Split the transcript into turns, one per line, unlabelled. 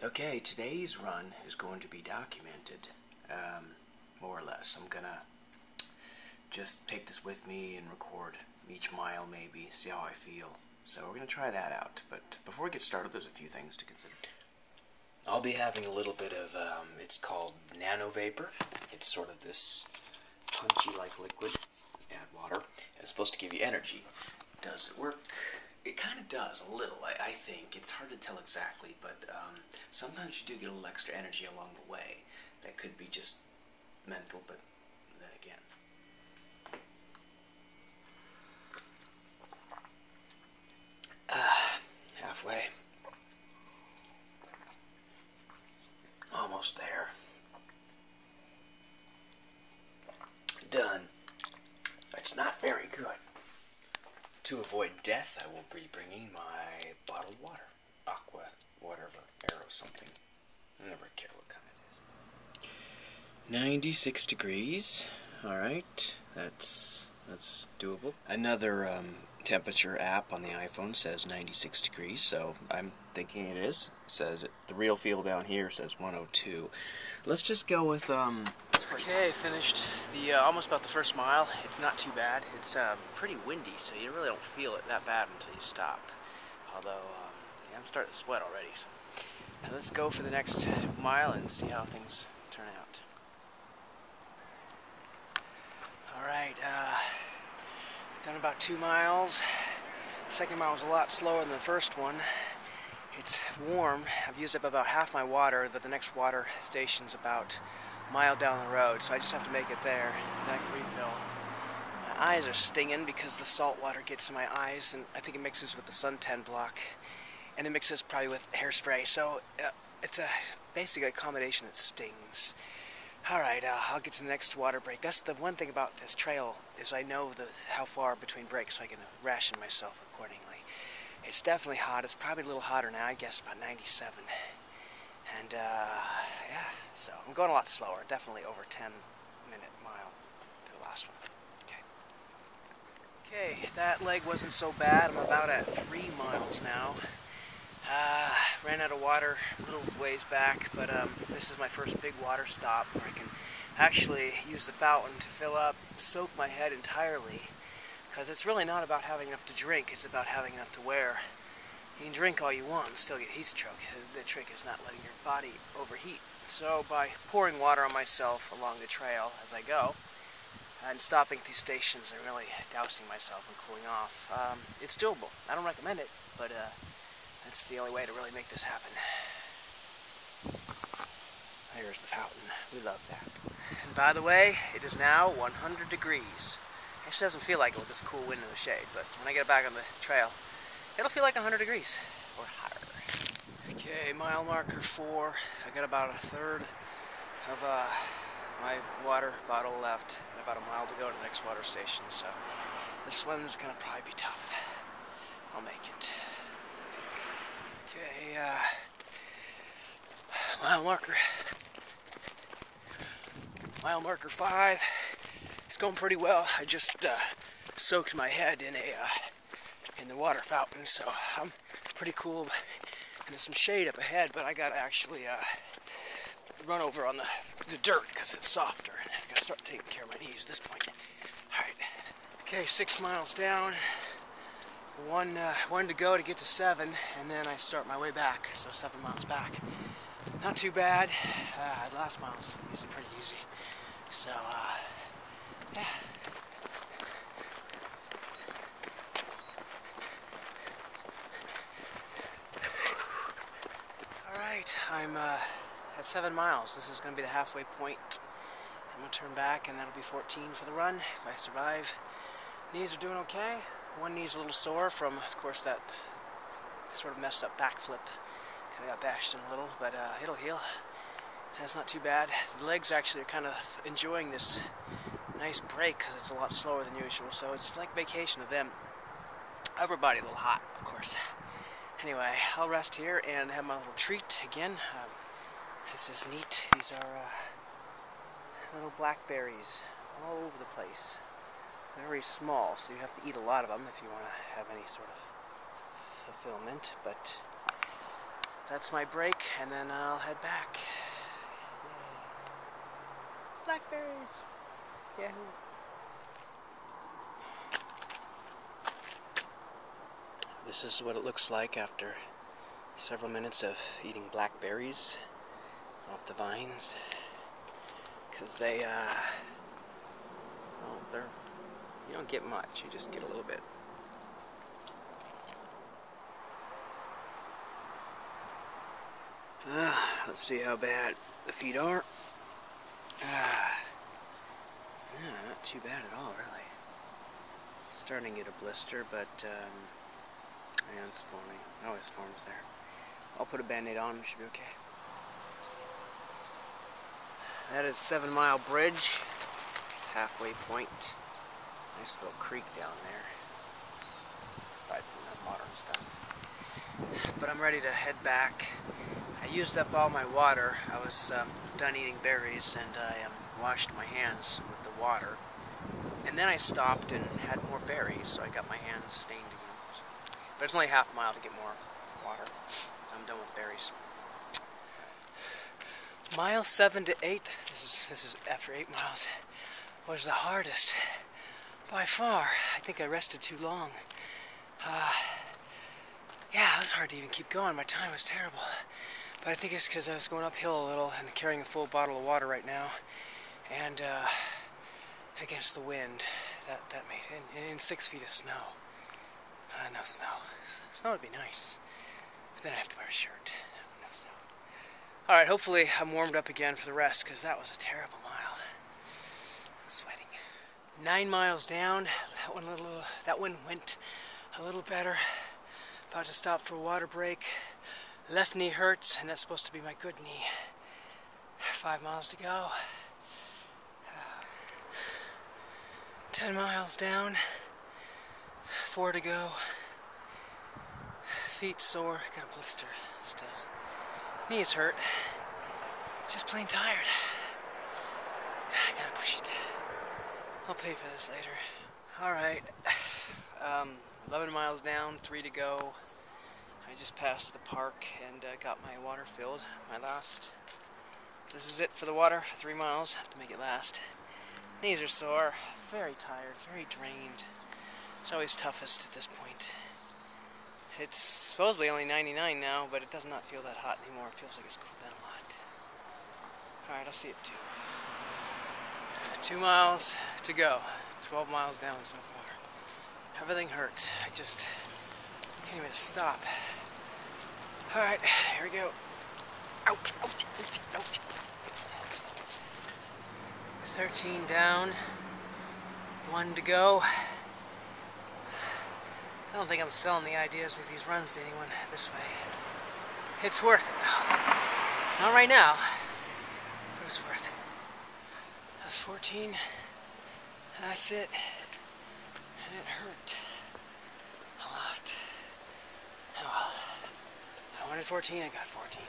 Okay, today's run is going to be documented, more or less. I'm gonna just take this with me and record each mile maybe, see how I feel. So we're gonna try that out, but before we get started, there's a few things to consider. I'll be having a little bit of, it's called nano vapor. It's sort of this punchy-like liquid. Add water, and it's supposed to give you energy. Does it work? It kind of does, a little, I think. It's hard to tell exactly, but sometimes you do get a little extra energy along the way. That could be just mental, but then again. Halfway. Almost there. Done. It's not very good. To avoid death, I will be bringing my bottled water. Aqua, whatever, Arrow something. I never care what kind it is. 96 degrees. Alright, that's doable. Another temperature app on the iPhone says 96 degrees, so I'm thinking it is. It says the real feel down here says 102. Let's just go with Okay, finished the almost about the first mile. It's not too bad. It's pretty windy, so you really don't feel it that bad until you stop. Although, yeah, I'm starting to sweat already. So let's go for the next mile and see how things turn out. All right, done about 2 miles. The second mile was a lot slower than the first one. It's warm. I've used up about half my water, but the next water station's about mile down the road, so I just have to make it there. Then I can refill. My eyes are stinging because the salt water gets in my eyes, and I think it mixes with the suntan block, and it mixes probably with hairspray. So it's basically a combination that stings. All right, I'll get to the next water break. That's the one thing about this trail is I know how far between breaks, so I can ration myself accordingly. It's definitely hot. It's probably a little hotter now. I guess about 97. And yeah, so I'm going a lot slower, definitely over 10-minute mile to the last one. Okay, that leg wasn't so bad. I'm about at 3 miles now. Ran out of water a little ways back, but this is my first big water stop where I can actually use the fountain to fill up, soak my head entirely, because it's really not about having enough to drink, it's about having enough to wear. You can drink all you want and still get heat stroke. The trick is not letting your body overheat. So by pouring water on myself along the trail as I go, and stopping at these stations and really dousing myself and cooling off, it's doable. I don't recommend it, but that's the only way to really make this happen. There's the fountain. We love that. And by the way, it is now 100 degrees. It actually doesn't feel like it with this cool wind in the shade, but when I get back on the trail, it'll feel like 100 degrees, or hotter. Okay, mile marker 4. I got about a third of my water bottle left, and about a mile to go to the next water station, so this one's gonna probably be tough. I'll make it, I think. Okay, mile marker 5. It's going pretty well. I just soaked my head in the water fountain, so I'm pretty cool. And there's some shade up ahead, but I gotta actually run over on the dirt because it's softer. I gotta start taking care of my knees at this point. All right. Okay, 6 miles down. One to go to get to 7, and then I start my way back. So 7 miles back. Not too bad. The last mile's usually pretty easy. So yeah. Alright, I'm at 7 miles. This is going to be the halfway point. I'm going to turn back, and that'll be 14 for the run, if I survive. Knees are doing okay. One knee's a little sore from, of course, that sort of messed up backflip. Kind of got bashed in a little, but it'll heal. That's not too bad. The legs actually are kind of enjoying this nice break because it's a lot slower than usual, so it's like vacation of them. Upper body a little hot, of course. Anyway, I'll rest here and have my little treat again. This is neat. These are little blackberries all over the place. Very small, so you have to eat a lot of them if you want to have any sort of fulfillment, but That's my break, and then I'll head back. Blackberries! Yahoo! This is what it looks like after several minutes of eating blackberries off the vines. Because they, well, you don't get much, you just get a little bit. Let's see how bad the feet are. Yeah, not too bad at all, really. Starting to get a blister, but yeah, it's forming. It always forms there. I'll put a band-aid on, it should be okay. That is 7 Mile Bridge, halfway point. Nice little creek down there, aside from that modern stuff. But I'm ready to head back. I used up all my water. I was done eating berries, and I washed my hands with the water. And then I stopped and had more berries, so I got my hands stained again. But it's only half a mile to get more water. I'm done with berries. Mile 7 to 8, this is after 8 miles, was the hardest by far. I think I rested too long. Yeah, it was hard to even keep going. My time was terrible. But I think it's because I was going uphill a little and carrying a full bottle of water right now. And against the wind, that made it. And 6 feet of snow. No snow. Snow would be nice. But then I have to wear a shirt. No snow. Alright, hopefully I'm warmed up again for the rest, because that was a terrible mile. I'm sweating. 9 miles down. That one went a little better. About to stop for a water break. Left knee hurts, and that's supposed to be my good knee. 5 miles to go. 10 miles down. 4 to go. Feet sore. Got a blister still. Knees hurt. Just plain tired. I gotta push it. I'll pay for this later. Alright. 11 miles down, 3 to go. I just passed the park and got my water filled. This is it for the water for 3 miles. Have to make it last. Knees are sore. Very tired. Very drained. It's always toughest at this point. It's supposedly only 99 now, but it does not feel that hot anymore. It feels like it's cooled down a lot. Alright, I'll see you at 2. 2 miles to go. 12 miles down so far. Everything hurts. I just can't even stop. Alright, here we go. Ouch, ouch, ouch, ouch. 13 down. 1 to go. I don't think I'm selling the ideas of these runs to anyone this way. It's worth it, though. Not right now, but it's worth it. That's 14. That's it. And it hurt a lot. Oh well. I wanted 14, I got 14.